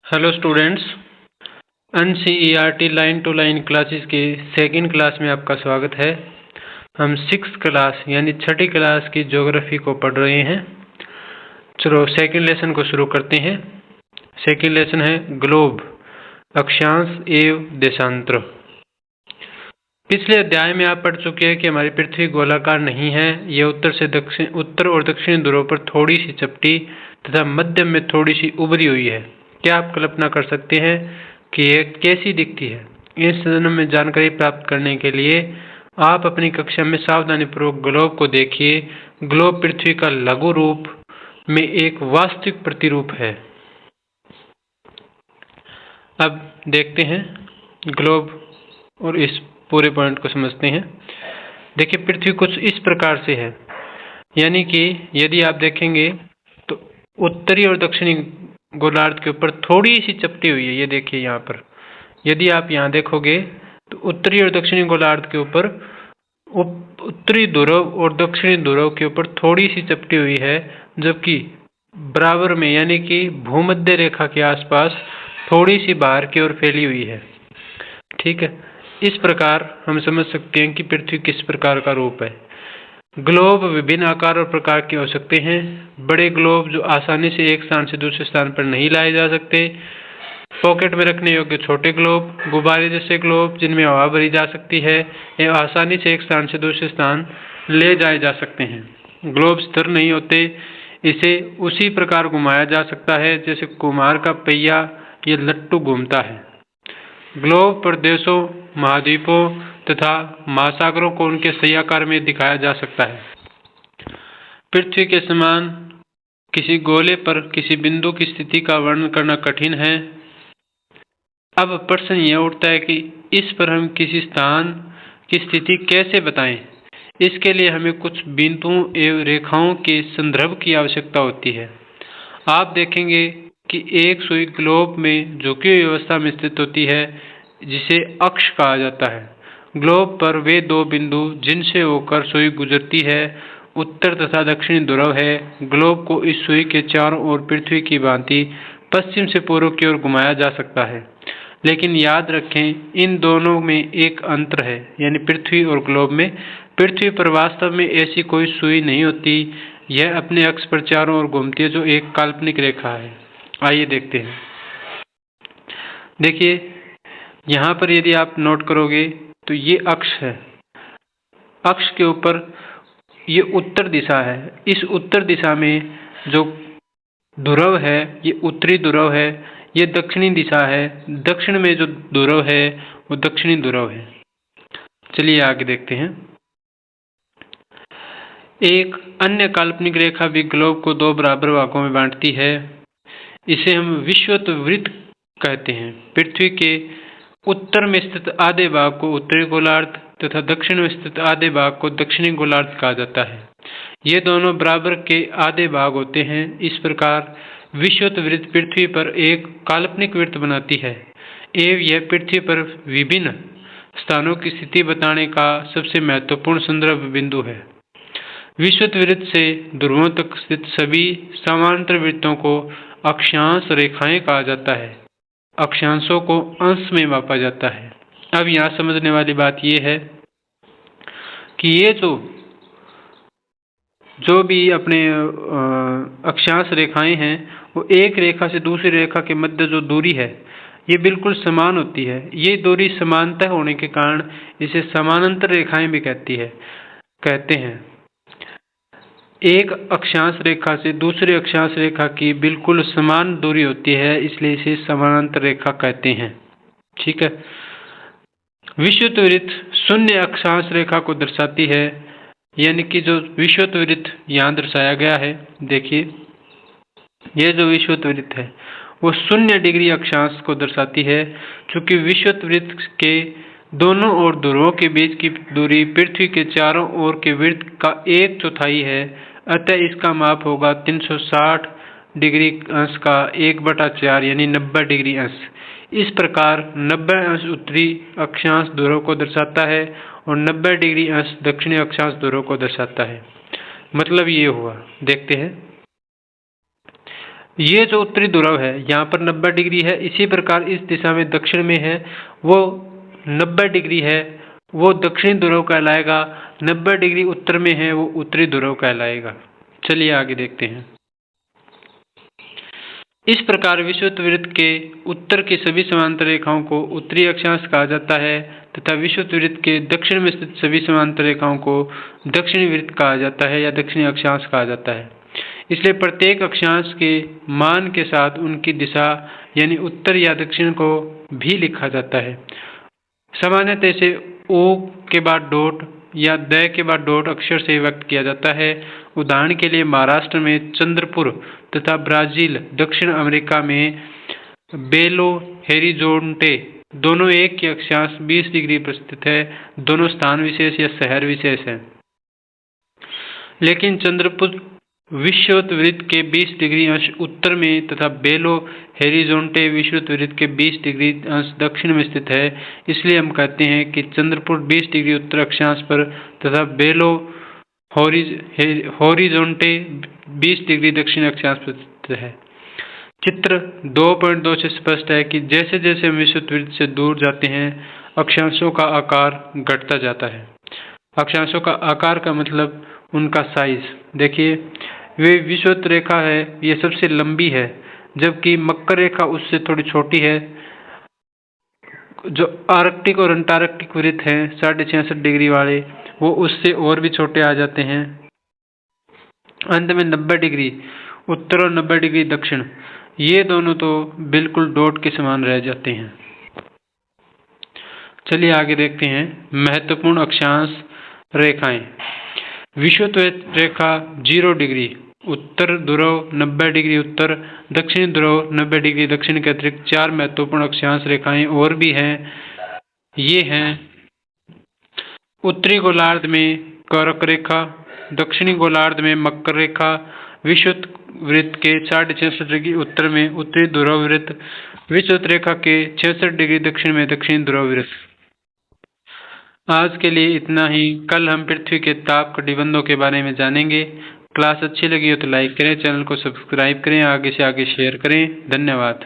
Hello students, NCERT line to line classes के second class में आपका स्वागत है। हम सिक्स क्लास यानी छठी क्लास की ज्योग्राफी को पढ़ रहे हैं। चलो सेकंड लेसन को शुरू करते हैं। सेकंड लेसन है ग्लोब, अक्षांश एवं देशांतर। पिछले अध्याय में आप पढ़ चुके हैं कि हमारी पृथ्वी गोलाकार नहीं है। ये उत्तर और दक्षिणी ध्रुवों पर थोड़ी सी चपटी तथा मध्य में थोड़ी सी उभरी हुई है। क्या आप कल्पना कर सकते हैं कि ये कैसी दिखती है? इस संदर्भ में जानकारी प्राप्त करने के लिए आप अपनी कक्षा में सावधानीपूर्वक ग्लोब को देखिए। ग्लोब पृथ्वी का लघु रूप में एक वास्तविक प्रतिरूप है। अब देखते हैं ग्लोब और इस पूरे पॉइंट को समझते हैं। देखिए, पृथ्वी कुछ इस प्रकार से है, यानी कि यदि आप देखेंगे तो उत्तरी और दक्षिणी गोलार्ध के ऊपर थोड़ी सी चपटी हुई है। ये देखिए यहाँ पर, यदि आप यहाँ देखोगे तो उत्तरी और दक्षिणी गोलार्ध के ऊपर उत्तरी ध्रुव और दक्षिणी ध्रुव के ऊपर थोड़ी सी चपटी हुई है, जबकि बराबर में यानी कि भूमध्य रेखा के आसपास थोड़ी सी बाहर की ओर फैली हुई है। ठीक है, इस प्रकार हम समझ सकते हैं कि पृथ्वी किस प्रकार का रूप है। ग्लोब विभिन्न आकार और प्रकार के हो सकते हैं। बड़े ग्लोब जो आसानी से एक स्थान से दूसरे स्थान पर नहीं लाए जा सकते, पॉकेट में रखने योग्य छोटे ग्लोब, गुब्बारे जैसे ग्लोब जिनमें हवा भरी जा सकती है, ये आसानी से एक स्थान से दूसरे स्थान ले जाए जा सकते हैं। ग्लोब स्थिर नहीं होते, इसे उसी प्रकार घुमाया जा सकता है जैसे कुम्हार का पहिया या लट्टू घूमता है। ग्लोब प्रदेशों, महाद्वीपों तथा महासागरों को उनके सही आकार में दिखाया जा सकता है। पृथ्वी के समान किसी गोले पर किसी बिंदु की स्थिति का वर्णन करना कठिन है। अब प्रश्न यह उठता है कि इस पर हम किसी स्थान की स्थिति कैसे बताएं? इसके लिए हमें कुछ बिंदुओं एवं रेखाओं के संदर्भ की आवश्यकता होती है। आप देखेंगे कि एक सुई ग्लोब में झुकी हुई अवस्था में स्थित होती है, जिसे अक्ष कहा जाता है। ग्लोब पर वे दो बिंदु जिनसे होकर सुई गुजरती है, उत्तर तथा दक्षिणी ध्रुव है। ग्लोब को इस सुई के चारों ओर पृथ्वी की भांति पश्चिम से पूर्व की ओर घुमाया जा सकता है, लेकिन याद रखें इन दोनों में एक अंतर है, यानी पृथ्वी और ग्लोब में। पृथ्वी पर वास्तव में ऐसी कोई सुई नहीं होती, यह अपने अक्ष पर चारों ओर घूमती है, जो एक काल्पनिक रेखा है। आइए देखते हैं। देखिए यहाँ पर यदि आप नोट करोगे तो ये अक्ष है। अक्ष के ऊपर ये उत्तर दिशा है। इस उत्तर दिशा में जो ध्रुव है ये उत्तरी ध्रुव है, ये दक्षिणी दिशा है। दक्षिण में जो ध्रुव है वो दक्षिणी ध्रुव है। चलिए आगे देखते हैं। एक अन्य काल्पनिक रेखा भी ग्लोब को दो बराबर भागों में बांटती है। इसे हम विषुवत वृत्त कहते हैं। पृथ्वी के उत्तर में स्थित आधे भाग को उत्तरी गोलार्ध तथा दक्षिण में स्थित आधे भाग को दक्षिणी गोलार्ध कहा जाता है। ये दोनों बराबर के आधे भाग होते हैं। इस प्रकार विषुवत वृत्त पृथ्वी पर एक काल्पनिक वृत्त बनाती है एवं यह पृथ्वी पर विभिन्न स्थानों की स्थिति बताने का सबसे महत्वपूर्ण संदर्भ बिंदु है। विषुवत वृत्त से ध्रुवों तक स्थित सभी समांतर वृत्तों को अक्षांश रेखाएं कहा जाता है। अक्षांशों को अंश में मापा जाता है। अब यहाँ समझने वाली बात यह है कि ये जो भी अपने अक्षांश रेखाएं हैं, वो एक रेखा से दूसरी रेखा के मध्य जो दूरी है ये बिल्कुल समान होती है। ये दूरी समानता होने के कारण इसे समानांतर रेखाएं भी कहते हैं। एक अक्षांश रेखा से दूसरी अक्षांश रेखा की बिल्कुल समान दूरी होती है, इसलिए इसे समानांतर रेखा कहते हैं। ठीक है। विषुवत वृत्त शून्य अक्षांश रेखा को दर्शाती है, यानी कि जो विषुवत वृत्त यहाँ दर्शाया गया है, देखिए यह जो विषुवत वृत्त है वो 0 डिग्री अक्षांश को दर्शाती है। चूंकि विषुवत वृत्त के दोनों ओर ध्रुवों के बीच की दूरी पृथ्वी के चारों ओर के वृत्त का 1/4 है, अतः इसका माप होगा 360 डिग्री अंश का 1/4 यानी 90 डिग्री अंश। इस प्रकार 90 अंश उत्तरी अक्षांश ध्रुव को दर्शाता है और 90 डिग्री अंश दक्षिणी अक्षांश ध्रुव को दर्शाता है। मतलब ये हुआ। देखते हैं। ये जो उत्तरी ध्रुव है यहाँ पर 90 डिग्री है, इसी प्रकार इस दिशा में दक्षिण में है वो 90 डिग्री है, वो दक्षिणी ध्रुव कहलाएगा। 90 डिग्री उत्तर में है वो उत्तरी ध्रुव कहलाएगा। चलिए आगे देखते हैं। इस प्रकार विषुवत वृत्त के उत्तर की सभी समांतर रेखाओं को उत्तरी अक्षांश कहा जाता है तथा विषुवत वृत्त के दक्षिण में स्थित सभी समांतर रेखाओं को दक्षिणी वृत्त कहा जाता है या दक्षिणी अक्षांश कहा जाता है। इसलिए प्रत्येक अक्षांश के मान के साथ उनकी दिशा यानी उत्तर या दक्षिण को भी लिखा जाता है। सामान्यतः इसे ओ के बाद डॉट या द के बाद डॉट अक्षर से व्यक्त किया जाता है। उदाहरण के लिए महाराष्ट्र में चंद्रपुर तथा ब्राजील, दक्षिण अमेरिका में बेलो होरिज़ोन्टे दोनों एक के अक्षांश 20 डिग्री पर स्थित है। दोनों स्थान विशेष या शहर विशेष है, लेकिन चंद्रपुर विषुवत वृत्त के 20 डिग्री अंश उत्तर में तथा बेलो होरिज़ोन्टे विषुवत वृत्त के 20 डिग्री अंश दक्षिण में स्थित है। इसलिए हम कहते हैं कि चंद्रपुर 20 डिग्री उत्तर अक्षांश पर तथा बेलो होरिज़ोन्टे 20 डिग्री दक्षिण अक्षांश पर स्थित है। चित्र 2.2 से स्पष्ट है कि जैसे जैसे हम विषुवत वृत्त से दूर जाते हैं अक्षांशों का आकार घटता जाता है। अक्षांशों का आकार का मतलब उनका साइज। देखिए, वे विषुवत रेखा है, ये सबसे लंबी है, जबकि मकर रेखा उससे थोड़ी छोटी है। जो आर्कटिक और अंटार्कटिक वृत्त हैं 66.5 डिग्री वाले, वो उससे और भी छोटे आ जाते हैं। अंत में 90 डिग्री उत्तर और 90 डिग्री दक्षिण, ये दोनों तो बिल्कुल डॉट के समान रह जाते हैं। चलिए आगे देखते हैं महत्वपूर्ण अक्षांश रेखाएं। विषुवत रेखा 0 डिग्री उत्तर ध्रुव, 90 डिग्री उत्तर, दक्षिणी ध्रुव, 90 डिग्री दक्षिण के अतिरिक्त 4 महत्वपूर्ण अक्षांश रेखाएं और भी हैं। ये हैं उत्तरी गोलार्ध में कर्क रेखा, दक्षिणी गोलार्ध में मकर रेखा, विषुवत वृत्त के 66.5 डिग्री उत्तर में उत्तरी ध्रुव वृत्त, विषुवत रेखा के 66 डिग्री दक्षिण में दक्षिणी ध्रुव वृत्त। आज के लिए इतना ही। कल हम पृथ्वी के ताप कटिबंधों के बारे में जानेंगे। क्लास अच्छी लगी हो तो लाइक करें, चैनल को सब्सक्राइब करें, आगे से आगे शेयर करें। धन्यवाद।